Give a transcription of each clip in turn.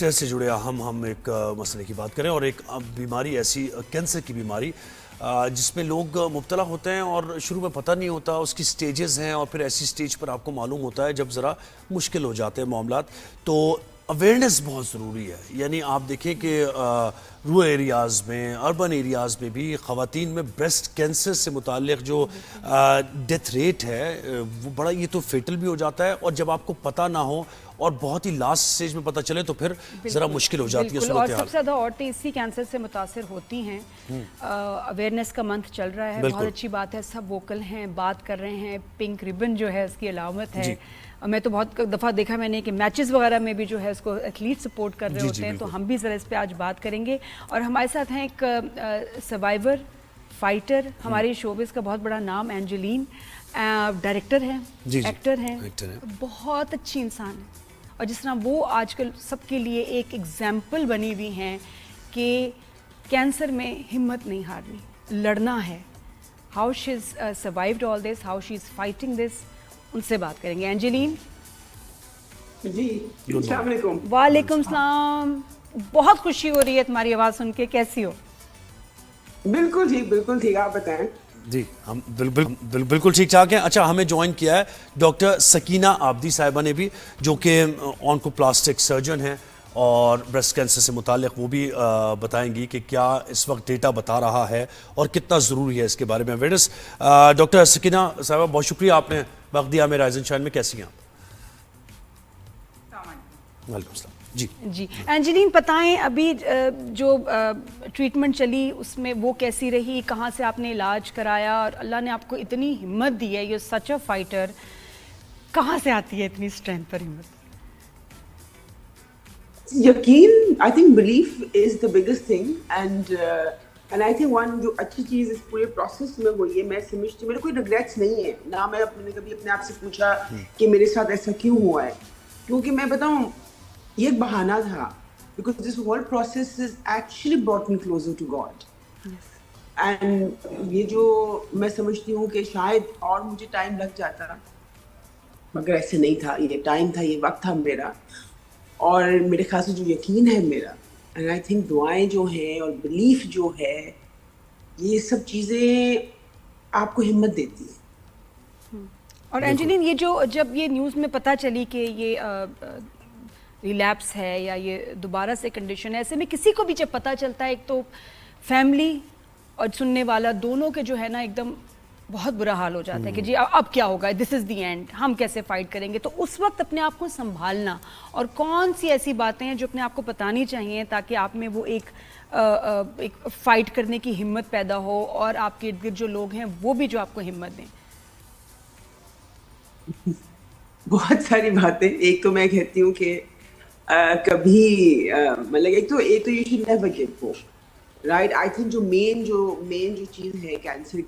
صحت سے جڑے ہم ایک مسئلے کی بات کریں اور ایک بیماری ایسی کینسر کی بیماری جس میں لوگ مبتلا ہوتے ہیں اور شروع میں پتہ نہیں ہوتا، اس کی سٹیجز ہیں اور پھر ایسی سٹیج پر آپ کو معلوم ہوتا ہے جب ذرا مشکل ہو جاتے ہیں معاملات. تو اویئرنیس بہت ضروری ہے. یعنی آپ دیکھیں کہ رورل ایریاز میں، اربن ایریاز میں بھی خواتین میں بریسٹ کینسر سے متعلق جو ڈیتھ ریٹ ہے وہ بڑا، یہ تو فیٹل بھی ہو جاتا ہے، اور جب آپ کو پتہ نہ ہو اور بہت ہی لاسٹ سٹیج میں پتہ چلے تو پھر ذرا مشکل ہو جاتی ہے صورتحال. اور سب سے زیادہ عورتیں اسی کینسر سے متاثر ہوتی ہیں. اویئرنیس کا منتھ چل رہا ہے، بہت اچھی بات ہے، سب ووکل ہیں، بات کر رہے ہیں. پنک ریبن جو ہے اس کی علامت ہے. میں تو بہت دفعہ دیکھا میں نے کہ میچز وغیرہ میں بھی جو ہے اس کو ایتھلیٹ سپورٹ کر رہے ہوتے ہیں. تو ہم بھی ذرا اس پہ آج بات کریں گے. اور ہمارے ساتھ ہیں ایک سروائیور فائٹر، ہماری شوبز کا بہت بڑا نام، اینجلین. ڈائریکٹر ہیں، ایکٹر ہیں، بہت اچھی انسان ہے. اور جس طرح وہ آج کل سب کے لیے ایک ایگزامپل بنی ہوئی ہیں کہ کینسر میں ہمت نہیں ہارنی، لڑنا ہے. How she is survived all this, how she is fighting this, ان سے بات کریں گے. اینجلین جی، السلام علیکم. وعلیکم السلام. بہت خوشی ہو رہی ہے تمہاری آواز سن کے. کیسی ہو؟ بالکل ٹھیک، بالکل ٹھیک. آپ بتائیں. جی ہم بالکل ٹھیک ٹھاک ہیں. اچھا، ہمیں جوائن کیا ہے ڈاکٹر سکینہ عابدی صاحبہ نے بھی، جو کہ آنکو پلاسٹک سرجن ہیں اور بریسٹ کینسر سے متعلق وہ بھی بتائیں گی کہ کیا اس وقت ڈیٹا بتا رہا ہے اور کتنا ضروری ہے اس کے بارے میں اویئرنیس. ڈاکٹر سکینہ صاحبہ، بہت شکریہ آپ نے وقت دیا ہمیں رائزن شائن میں. کیسی ہیں آپ؟ وعلیکم السلام. جی اینجلین بتائیں، ابھی جو ٹریٹمنٹ چلی اس میں وہ کیسی رہی؟ کہاں سے آپ نے علاج کرایا؟ اور اللہ نے آپ کو اتنی ہمت دی ہے، یو سچ اے فائٹر. کہاں سے آتی ہے اتنی اسٹرینتھ اور ہمت؟ یقین، I think belief is the biggest thing. And I think one جو اچھی چیز اس پورے پروسیس میں ہوئی ہے، میں سمجھتی میرے کوئی ریگریٹس نہیں ہے. نہ میں نے کبھی اپنے آپ سے پوچھا کہ میرے ساتھ ایسا کیوں ہوا ہے. کیونکہ میں بتاؤں، یہ ایک بہانہ تھا. Because this whole process is actually brought me closer to God. And یہ جو میں سمجھتی ہوں کہ شاید اور مجھے ٹائم لگ جاتا، مگر ایسے نہیں تھا. یہ ٹائم تھا، یہ وقت تھا میرا. اور میرے خیال سے جو یقین ہے میرا، اینڈ آئی تھنک دعائیں جو ہیں اور بلیف جو ہے، یہ سب چیزیں آپ کو ہمت دیتی ہیں. اور اینجلین، یہ جو جب یہ نیوز میں پتہ چلی کہ یہ ریلیپس ہے یا یہ دوبارہ سے کنڈیشن ہے، ایسے میں کسی کو بھی جب پتہ چلتا ہے، ایک تو فیملی اور سننے والا دونوں کے جو ہے نا ایک دم بہت برا حال ہو جاتا ہے کہ جی اب کیا ہوگا، دس از دی اینڈ، ہم کیسے فائٹ کریں گے. تو اس وقت اپنے آپ کو سنبھالنا اور کون سی ایسی باتیں ہیں جو اپنے آپ کو بتانی چاہیے تاکہ آپ میں وہ ایک فائٹ کرنے کی ہمت پیدا ہو، اور آپ کے ارد گرد جو لوگ ہیں وہ بھی جو آپ کو ہمت دیں؟ بہت ساری باتیں. ایک تو میں کہتی ہوں کہ کبھی مطلب ایک تو you should never give hope, right. I think جو مین جو چیز ہے کینسر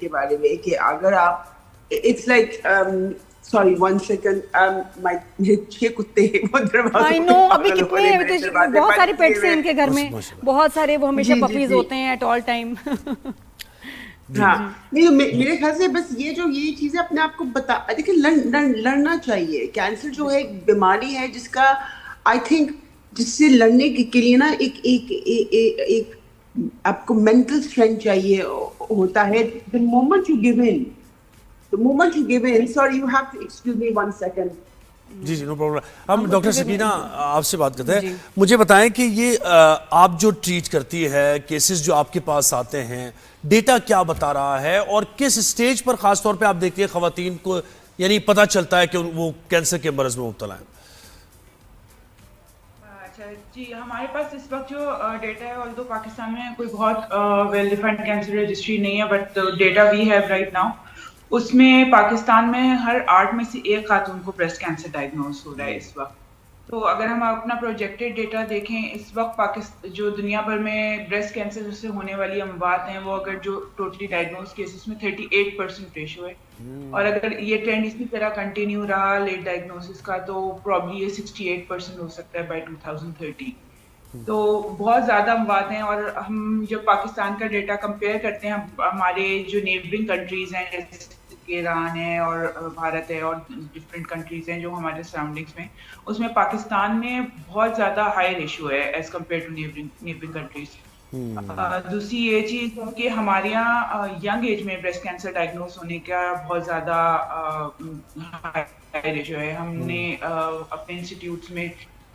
کے بارے میں، کہ اگر آپ، اٹس لائک سوری 1 سیکنڈ، میرے 6 کتے وہ دروازے ابھی کتنے بہت سارے پیٹس ہیں ان کے گھر میں، بہت سارے، وہ ہمیشہ پپیز ہوتے ہیں ایٹ آل ٹائم. ہاں نہیں، میرے خیال سے بس یہ چیزیں اپنے آپ کو دیکھیں، لڑنا چاہیے. کینسر جو ہے ایک بیماری ہے جس کا آئی تھنک جس سے لڑنے کے لیے نا ایک آپ کو مینٹل اسٹرینتھ چاہیے ہوتا ہے. the moment you give in, sorry you have to excuse me 1 second. G no problem. ہم ڈاکٹر سکینہ آپ سے بات کرتے ہیں. مجھے بتائیں کہ یہ آپ جو ٹریٹ کرتی ہے، کیسز جو آپ کے پاس آتے ہیں، ڈیٹا کیا بتا رہا ہے اور کس سٹیج پر خاص طور پہ آپ دیکھتی ہیں خواتین کو یعنی پتہ چلتا ہے کہ وہ کینسر کے مرض میں مبتلا ہیں؟ اچھا جی، ہمارے پاس اس وقت جو ڈیٹا ہے، آلدو پاکستان میں کوئی بہت ویل ڈیفائنڈ کینسر رجسٹری نہیں ہے، but data we have right now, اس میں پاکستان میں ہر 8 میں سے 1 خاتون کو بریسٹ کینسر ڈائگنوز ہو رہا ہے اس وقت. تو اگر ہم اپنا پروجیکٹڈ ڈیٹا دیکھیں، اس وقت جو دنیا بھر میں بریسٹ کینسر سے ہونے والی اموات ہیں، وہ اگر جو ٹوٹلی ڈائگنوز کیسز میں 38% ریشو ہے، اور اگر یہ ٹرینڈ اسی طرح کنٹینیو رہا لیٹ ڈائگنوسس کا، تو پرابلی یہ 68% ہو سکتا ہے بائی 2030. تو بہت زیادہ اموات ہیں. اور ہم جب پاکستان کا ڈیٹا کمپیئر کرتے ہیں ہمارے جو نیبرنگ کنٹریز ہیں، کہ ایران ہے اور بھارت ہے اور ڈفرینٹ کنٹریز ہیں جو ہمارے سراؤنڈنگس میں, اس میں پاکستان میں بہت زیادہ ہائی ریشو ہے as compare to neighbouring countries. دوسری یہ چیز ہے کہ ہمارے یہاں ینگ ایج میں بریسٹ کینسر ڈائگنوز ہونے کا بہت زیادہ ہائی ریشو ہے. ہم نے اپنے انسٹیٹیوٹس میں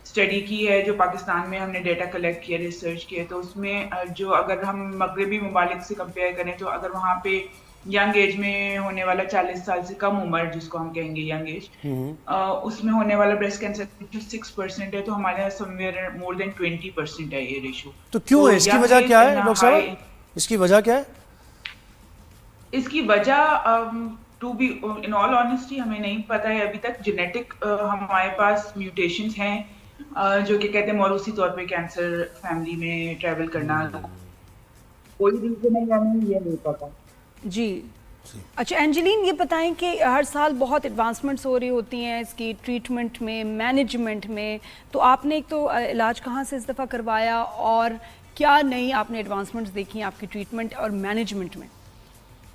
اسٹڈی کی ہے, جو پاکستان میں ہم نے ڈیٹا کلیکٹ کیا, ریسرچ کیا, تو اس میں جو اگر ہم مغربی ممالک سے کمپیئر کریں تو اگر وہاں پہ ینگ ایج میں ہونے والا 40 سال سے کم عمر جس کو ہم کہیں گے ینگ ایج, اس میں ہونے والا بریسٹ کینسر جو 6% ہے, تو ہمارے یہاں سم ویئر مور دین 20% ہے یہ ریشو. تو کیوں ہے, اس کی وجہ کیا ہے ڈاکٹر صاحب, اس کی وجہ کیا ہے؟ اس کی وجہ to be in all honesty ہمیں نہیں پتہ ہے ابھی تک. جینیٹک ہمارے پاس میوٹیشنز ہیں جو کہ کہتے ہیں موروثی طور پہ کینسر فیملی میں ٹریول کرنا, کوئی ریزن ہے یا نہیں یہ نہیں پتا. جی اچھا اینجلین, یہ بتائیں کہ ہر سال بہت ایڈوانسمنٹس ہو رہی ہوتی ہیں اس کی ٹریٹمنٹ میں, مینجمنٹ میں, تو آپ نے ایک تو علاج کہاں سے اس دفعہ کروایا اور کیا نئی آپ نے ایڈوانسمنٹس دیکھی ہیں آپ کی ٹریٹمنٹ اور مینجمنٹ میں؟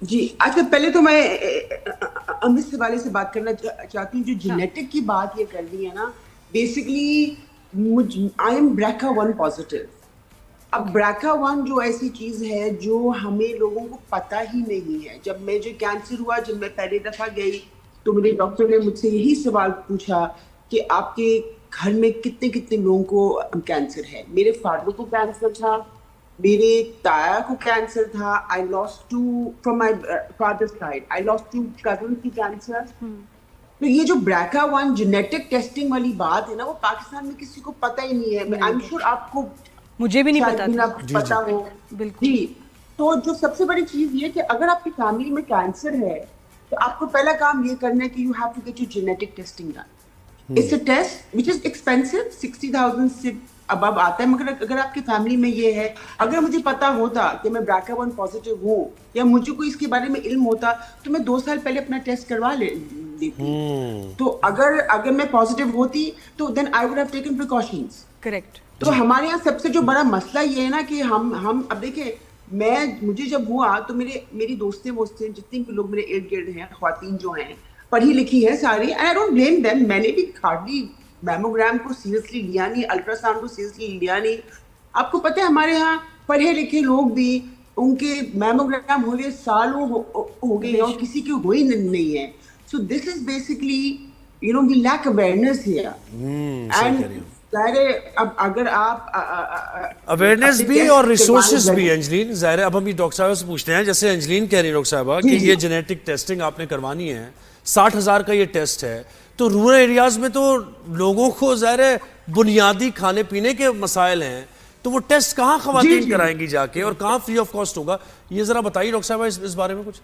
جی آج کل پہلے تو میں امرت سے والے سے بات کرنا چاہتی ہوں. جو جینیٹک کی بات یہ کر رہی ہے نا, basically I am BRCA1 positive. اب BRCA1 جو ایسی چیز ہے جو ہمیں لوگوں کو پتہ ہی نہیں ہے. جب میں جو کینسر ہوا, جب میں پہلی دفعہ گئی تو میرے ڈاکٹر نے مجھ سے یہی سوال پوچھا کہ آپ کے گھر میں کتنے لوگوں کو کینسر ہے. میرے فادر کو کینسر تھا, میرے تایا کو کینسر تھا. I lost 2 from my father's side. I lost 2 cousins کی کینسر. تو یہ جو BRCA1 جینیٹک ٹیسٹنگ والی بات ہے نا, وہ پاکستان میں کسی کو پتہ ہی نہیں ہے. I'm sure آپ کو مجھے بھی نہیں پتا ہو. جی, تو جو سب سے بڑی چیز یہ کہ اگر آپ کی فیملی میں کینسر ہے تو آپ کو پہلا کام یہ کرنا ہے کہ you have to get your genetic testing done. It's a test which is expensive, 60,000 سے اباب آتا ہے. مگر اگر آپ کی فیملی میں یہ ہے, اگر مجھے پتا ہوتا کہ میں BRCA1 پازیٹیو ہوں یا مجھے کوئی اس کے بارے میں علم ہوتا تو میں 2 سال پہلے اپنا ٹیسٹ کروا لیتی. تو اگر میں پازیٹیو ہوتی تو then I would have taken precautions. Correct. تو ہمارے یہاں سب سے جو بڑا مسئلہ یہ ہے نا کہ ہم اب دیکھیں, مجھے جب ہوا تو میری دوستیں جتنے بھی لوگ میرے ارد گرد ہیں, خواتین جو ہیں پڑھی لکھی ہیں ساری, and I don't blame them. میں نے بھی ہارڈلی میموگرام کو سیریسلی لیا نہیں, الٹرا ساؤنڈ کو سیریسلی لیا نہیں. آپ کو پتہ ہے ہمارے یہاں پڑھے لکھے لوگ بھی ان کے میموگرام ہوئے سالوں ہو گئے اور کسی کی ہوئی نہیں ہے. So this is basically we lack awareness here. And اب اگر آپ اویئرنیس بھی اور ریسورسز بھی انجلین, ظاہر ہے اب ہم یہ ڈاکٹر صاحبہ سے پوچھتے ہیں, جیسے انجلین کہہ رہی ہے ڈاکٹر صاحبہ کہ یہ جینیٹک ٹیسٹنگ آپ نے کروانی ہے, 60,000 کا یہ ٹیسٹ ہے, تو رورل ایریاز میں تو لوگوں کو ظاہر ہے بنیادی کھانے پینے کے مسائل ہیں, تو وہ ٹیسٹ کہاں خواتین کرائیں گی جا کے اور کہاں فری آف کاسٹ ہوگا, یہ ذرا بتائیے ڈاکٹر صاحبہ اس بارے میں کچھ.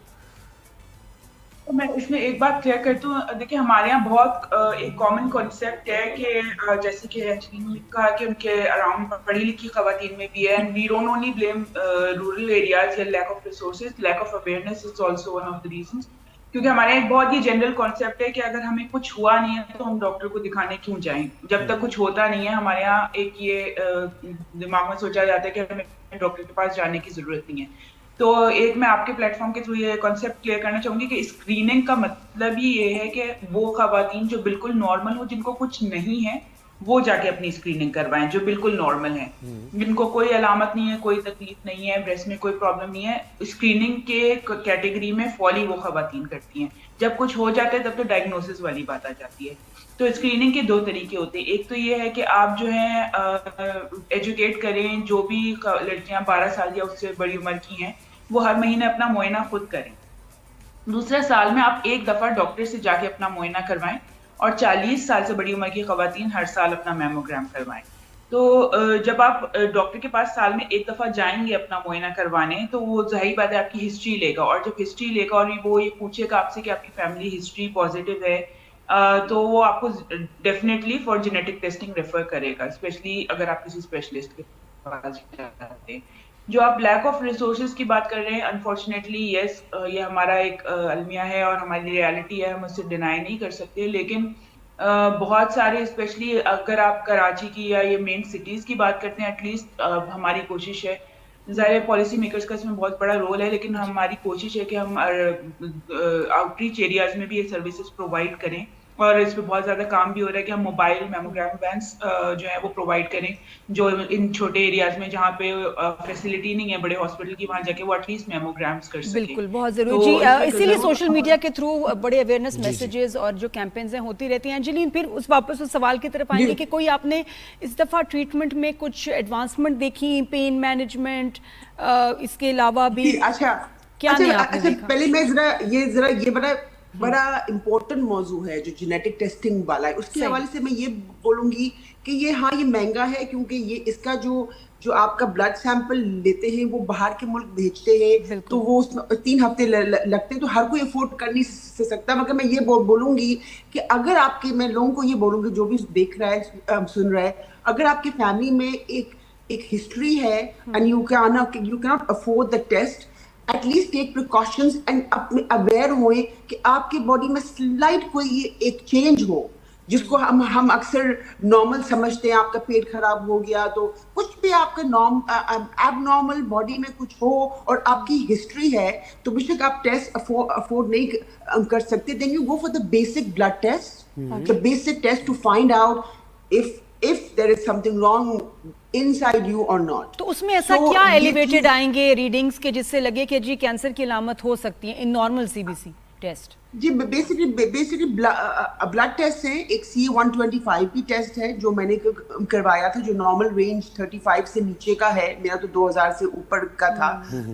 میں اس میں ایک بات کلیئر کرتی ہوں. دیکھیں ہمارے یہاں بہت ایک کامن کانسیپٹ ہے کہ جیسے کہ نے کہا کہ ان کے اراؤنڈ پڑھی لکھی خواتین میں بھی ہے, and we don't only blame rural areas یا lack of resources, lack of awareness is also one of the reasons. کیونکہ ہمارے ایک بہت ہی جنرل کانسیپٹ ہے کہ اگر ہمیں کچھ ہوا نہیں ہے تو ہم ڈاکٹر کو دکھانے کیوں جائیں, جب تک کچھ ہوتا نہیں ہے. ہمارے یہاں ایک یہ دماغ میں سوچا جاتا ہے کہ ہمیں ڈاکٹر کے پاس جانے کی ضرورت نہیں ہے. تو ایک میں آپ کے پلیٹ فارم کے تھرو یہ کانسیپٹ کلیئر کرنا چاہوں گی کہ اسکریننگ کا مطلب ہی یہ ہے کہ وہ خواتین جو بالکل نارمل ہو, جن کو کچھ نہیں ہے, وہ جا کے اپنی اسکریننگ کروائیں, جو بالکل نارمل ہیں, جن کو کوئی علامت نہیں ہے, کوئی تکلیف نہیں ہے, بریسٹ میں کوئی پرابلم نہیں ہے. اسکریننگ کے کیٹیگری میں فال ہی وہ خواتین کرتی ہیں. جب کچھ ہو جاتا ہے تب تو ڈائگنوسس والی بات آ جاتی ہے. تو اسکریننگ کے 2 طریقے ہوتے ہیں. ایک تو یہ ہے کہ آپ جو ہیں ایجوکیٹ کریں, جو بھی لڑکیاں 12 سال یا اس سے بڑی عمر کی ہیں وہ ہر مہینے اپنا معائنہ خود کریں. دوسرے سال میں آپ ایک دفعہ ڈاکٹر سے جا کے اپنا معائنہ کروائیں, اور 40 سال سے بڑی عمر کی خواتین ہر سال اپنا میموگرام کروائیں. تو جب آپ ڈاکٹر کے پاس سال میں ایک دفعہ جائیں گے اپنا معائنہ کروانے, تو وہ ظاہر بات ہے آپ کی ہسٹری لے گا, اور جب ہسٹری لے گا اور وہ یہ پوچھے گا آپ سے کہ آپ کی فیملی ہسٹری پازیٹیو ہے, تو وہ آپ کو definitely for genetic testing refer کرے گا, اسپیشلی اگر آپ کسی اسپیشلسٹ کے پاس جاتے ہیں. جو آپ لیک آف ریسورسز کی بات کر رہے ہیں, انفارچونیٹلی یس, یہ ہمارا ایک المیہ ہے اور ہماری ریالٹی ہے, ہم اس سے ڈینائی نہیں کر سکتے. لیکن بہت سارے اسپیشلی اگر آپ کراچی کی یا یہ مین سٹیز کی بات کرتے ہیں, ایٹ لیسٹ ہماری کوشش ہے ظاہر پالیسی میکرز کا اس میں بہت بڑا رول ہے, لیکن ہماری کوشش ہے کہ ہم آؤٹ ریچ ایریاز میں بھی یہ سروسز پرووائڈ کریں, اور اس پہ بہت زیادہ کام بھی ہو رہا ہے کہ ہم موبائل میموگرام وینس جو ہے وہ پرووائڈ کریں, جو ان چھوٹے ایریاز میں جہاں پہ فیسلٹی نہیں ہے بڑے ہاسپٹل کی, وہاں جا کے وہ ایٹ لیسٹ میموگرامس کر سکیں. بالکل, بہت ضروری جی. اسی لیے سوشل میڈیا کے تھرو بڑے اویئرنیس میسیجز اور جو کیمپینز ہیں ہوتی رہتی ہیں. انجلین, پھر اس واپس اس سوال کی طرف آئیں گے کہ کوئی آپ نے اس دفعہ ٹریٹمنٹ میں کچھ ایڈوانسمنٹ دیکھی, پین مینجمنٹ, اس کے علاوہ بھی اچھا کیا نہیں آپ نے دیکھا؟ پہلے میں یہ بڑا امپورٹنٹ موضوع ہے جو جینیٹک ٹیسٹنگ والا ہے, اس کے حوالے سے میں یہ بولوں گی کہ یہ مہنگا ہے, کیونکہ یہ اس کا جو آپ کا بلڈ سیمپل لیتے ہیں وہ باہر کے ملک بھیجتے ہیں, تو وہ اس میں 3 ہفتے لگتے ہیں, تو ہر کوئی افورڈ کر نہیں سکتا. مگر میں یہ بولوں گی کہ اگر آپ کے, میں لوگوں کو یہ بولوں گی جو بھی دیکھ رہا ہے سن رہا ہے, اگر آپ کی فیملی میں ایک ہسٹری ہے and you cannot afford the test, at least take precautions and اپنے اویئر ہوئیں کہ آپ کی باڈی میں سلائٹ کوئی ایک چینج ہو, جس کو ہم اکثر نارمل سمجھتے ہیں. آپ کا پیٹ خراب ہو گیا تو کچھ بھی آپ کا ایب نارمل باڈی میں کچھ ہو اور آپ کی ہسٹری ہے, تو بے شک آپ ٹیسٹ افورڈ نہیں کر سکتے, then you go for the basic blood test, the basic test to find out if there is something wrong inside you or not. تو اس میں ایسا کیا ایلیویٹڈ آئیں گے ریڈنگز کے جس سے لگے کہ جی کینسر کی علامت ہو سکتی ہے in normal C B C test? جی بیسکلی بلڈ ٹیسٹ ہے, ایک CA-125 کی ٹیسٹ ہے جو میں نے کروایا تھا, جو نارمل رینج 35 سے نیچے کا ہے, میرا تو 2000 سے اوپر کا تھا.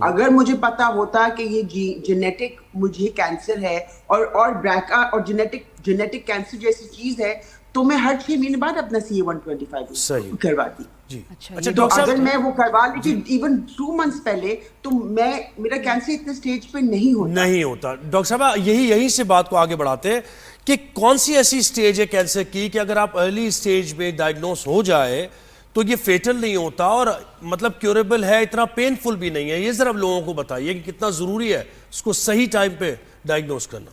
اگر مجھے پتا ہوتا کہ یہ جینیٹک مجھے کینسر ہے اور BRCA اور جینیٹک کینسر جیسی چیز ہے, تو میں ہر 6 مہینے بعد اپنا CA-125 کرواتی. جی اچھا ڈاکٹر صاحب, اگر میں وہ کروا لیتی ایون 2 منتھس پہلے, تو میرا کینسر اتنے سٹیج پہ نہیں ہوتا. ڈاکٹر صاحب یہی سے بات کو آگے بڑھاتے ہیں کہ کون سی ایسی سٹیج ہے کینسر کی کہ اگر آپ ارلی سٹیج میں ڈائگنوز ہو جائے تو یہ فیٹل نہیں ہوتا اور مطلب کیوریبل ہے, اتنا پینفل بھی نہیں ہے. یہ ذرا لوگوں کو بتائیے کہ کتنا ضروری ہے اس کو صحیح ٹائم پہ ڈائگنوز کرنا.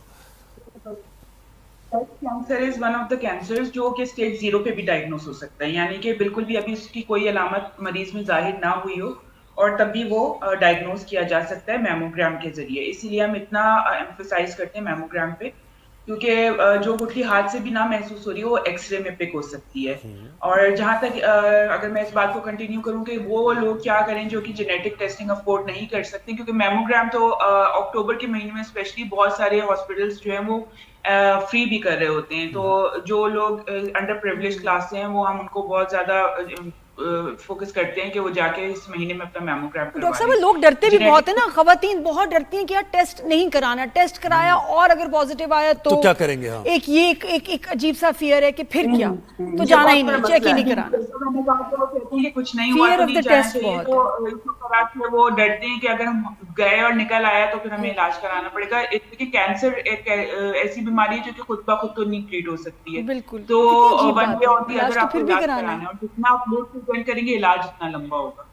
Cancer is one of the cancers جو کہ اسٹیج 0 پہ بھی ڈائگنوز ہو سکتا ہے, یعنی کہ بالکل بھی ابھی اس کی کوئی علامت مریض میں ظاہر نہ ہوئی ہو اور تب بھی وہ ڈائگنوز کیا جا سکتا ہے میموگرام کے ذریعے. اسی لیے ہم اتنا ایمفسائز کرتے ہیں میموگرام پہ, کیونکہ جو گٹھلی ہاتھ سے بھی نہ محسوس ہو رہی ہے وہ ایکس رے میں پک ہو سکتی ہے. اور جہاں تک اگر میں اس بات کو کنٹینیو کروں کہ وہ لوگ کیا کریں جو کہ جینیٹک ٹیسٹنگ افورڈ نہیں کر سکتے, کیونکہ میموگرام تو اکتوبر کے مہینے میں اسپیشلی بہت سارے ہاسپٹلس جو ہیں وہ فری بھی کر رہے ہوتے ہیں. تو جو لوگ انڈر پریولیج کلاس سے ہیں وہ ہم ان کو بہت زیادہ فوکس کرتے ہیں کہ وہ جا کے اس مہینے میں اپنا میموگرام کروا لیں. ڈاکٹر صاحب لوگ ڈرتے بھی بہت ہیں نا, خواتین بہت ڈرتی ہیں کہ یار ٹیسٹ نہیں کرانا, ٹیسٹ کرایا اور اگر پازیٹیو آیا تو کیا کریں گے. ایک عجیب سا فیئر ہے کہ پھر کیا, تو جانا ہی نہیں, چیک ہی نہیں کرانا. کچھ نہیں ہوا تو نہیں جانا چاہیے, تو وہ ڈرتے ہیں کہ اگر ہم گئے اور نکل آیا تو پھر ہمیں علاج کرانا پڑے گا. کیونکہ کینسر ایک ایسی بیماری ہے جو کہ خود بخود تو نہیں ٹریٹ ہو سکتی ہے. بالکل, تو ون وے اور دی ادر آپ کو علاج کرانا ہے, اور جتنا آپ لوگ کریں گے علاج اتنا لمبا ہوگا.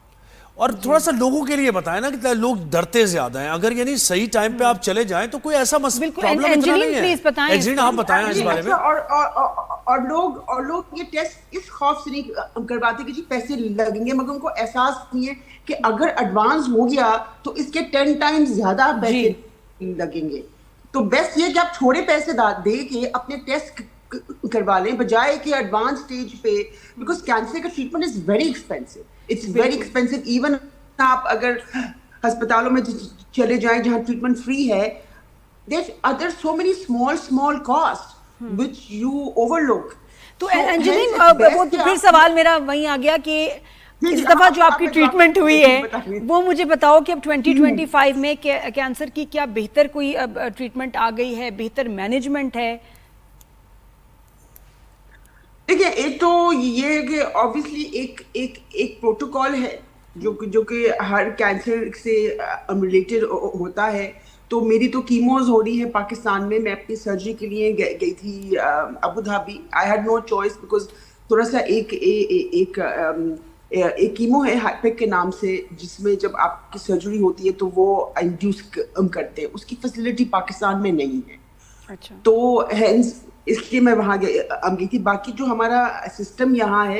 اور تھوڑا سا لوگوں کے لیے بتائیں نا کہ لوگ ڈرتے زیادہ ہیں, اگر یعنی صحیح ٹائم پہ آپ چلے جائیں تو کوئی ایسا پرابلم اتنا نہیں ہے. انجلین آپ بتائیں اس بارے میں. اور لوگ یہ ٹیسٹ اس خوف سے نہیں کرواتے کہ جی پیسے لگیں گے, مگر ان کو احساس نہیں ہے کہ اگر ایڈوانس ہو گیا تو اس کے 10 ٹائمز زیادہ پیسے لگیں گے. تو بیسٹ یہ کہ آپ تھوڑے پیسے دے کے اپنے ٹیسٹ کروا لیں بجائے کہ ایڈوانس سٹیج پہ, بیکاز کینسر کا treatment is very expensive. It's very expensive. Even آپ اگر ہسپتالوں میں چلے جائیں جہاں ٹریٹمنٹ فری ہے, there are so many small costs which you overlook. تو انجلین وہ پھر سوال میرا وہیں آ گیا کہ اس دفعہ جو آپ کی ٹریٹمنٹ ہوئی ہے وہ مجھے بتاؤ کہ اب 2025 میں کینسر کی کیا بہتر کوئی ٹریٹمنٹ آ گئی ہے, بہتر مینجمنٹ ہے؟ دیکھیں, ایک تو یہ ہے کہ obviously ایک پروٹوکول ہے جو کہ ہر کینسر سے ریلیٹڈ ہوتا ہے. تو میری تو کیموز ہو رہی ہے پاکستان میں. میں اپنی سرجری کے لیے گئی تھی Abu Dhabi. I had no choice because تھوڑا سا ایک کیمو ہے ہائپیک کے نام سے, جس میں جب آپ کی سرجری ہوتی ہے تو وہ انڈیوس کرتے ہیں. اس کی فیسلٹی پاکستان میں نہیں ہے. اچھا, تو ہینس اس لیے میں وہاں گئی تھی. باقی جو ہمارا سسٹم یہاں ہے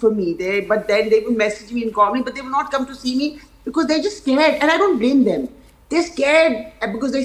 for me, but then they will message me and call me, but they will not come to see me because they're just scared, and I don't blame them. They're scared because they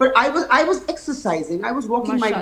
but I was exercising, I was walking my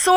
so